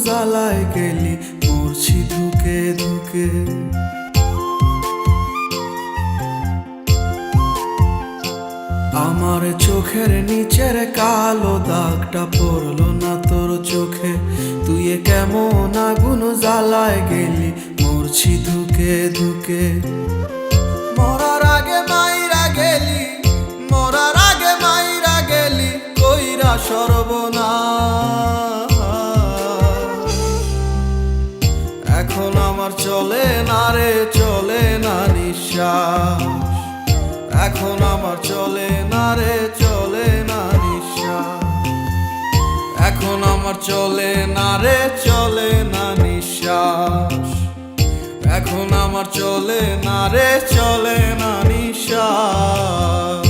জ্বালায় গেলি মরছি ধুকে ধুকে। আমার চোখের নিচের কালো দাগটা পড়লো না তোর চোখে। তুই কেমন আগুন জ্বালায় গেলি মরছি ধুকে ধুকে। মরার আগে মাইরা গেলি, মরার আগে মাইরা গেলি কইরা সর্বনাশ। এখন আমার চলে না রে, চলে না নিঃশ্বাস। এখন আমার চলে না রে, চলে না নিঃশ্বাস। এখন আমার চলে না রে, চলে না নিঃশ্বাস। এখন আমার চলে না রে, চলে না নিঃশ্বাস।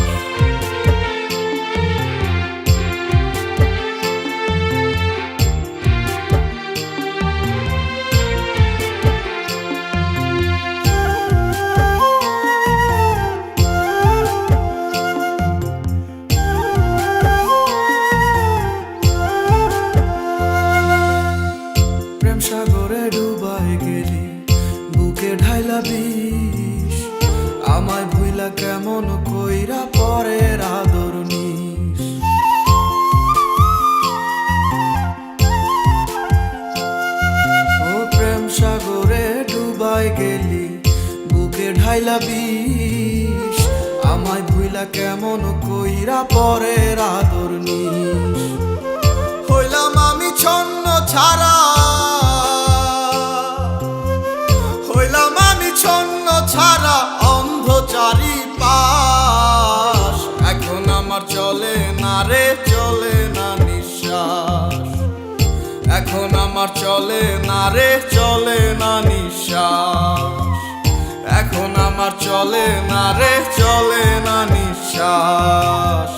প্রেম সাগরে ডুবাই গেলি বুকে ঢাইলা বিষ। আমায় ভুইলা কেমন কইরা পরের আদর নিস। ও প্রেম সাগরে ডুবাই গেলি বুকে ঢাইলা বিষ। আমায় ভুইলা কেমন কইরা পরের আদর নিস। হইলাম আমি ছন্ন ছাড়া, হইলাম আমি ছন্ন ছাড়া অন্ধ চারিপাশ। এখন আমার চলে না রে, চলে না নিঃশ্বাস। এখন আমার চলে না রে, চলে না নিঃশ্বাস। এখন আমার চলে না রে, চলে না নিঃশ্বাস।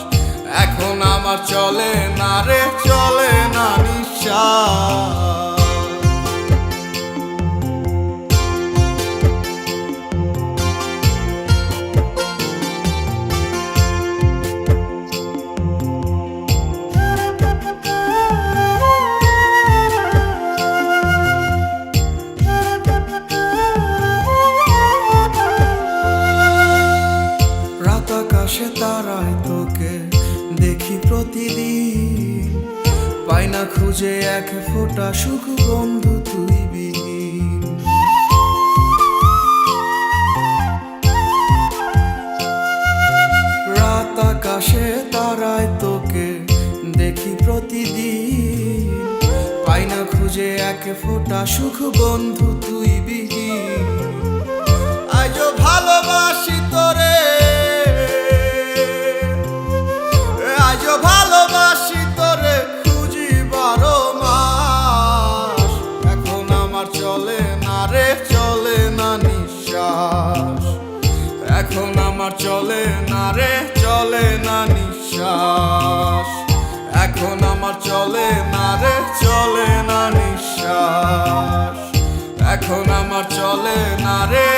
এখন আমার চলে না রে, চলে না নিঃশ্বাস। রাত আকাশে তারায় তোকে দেখি প্রতিদিন। পাই না খুঁজে এক ফোঁটা সুখ বন্ধু তুই বিহীন। রাত আকাশে তারায় তোকে দেখি প্রতিদিন। পাই না খুঁজে এক ফোঁটা সুখ বন্ধু তুই বিহীন। আজও ভালোবাসি তোরে, আজও ভালোবাসি তোরে খুঁজি 12 মাস। এখন আমার চলে না রে, চলে না নিঃশ্বাস। এখন আমার চলে না রে, চলে না নিঃশ্বাস। এখন আমার চলে না রে, চলে না নিঃশ্বাস। এখন আমার চলে না রে।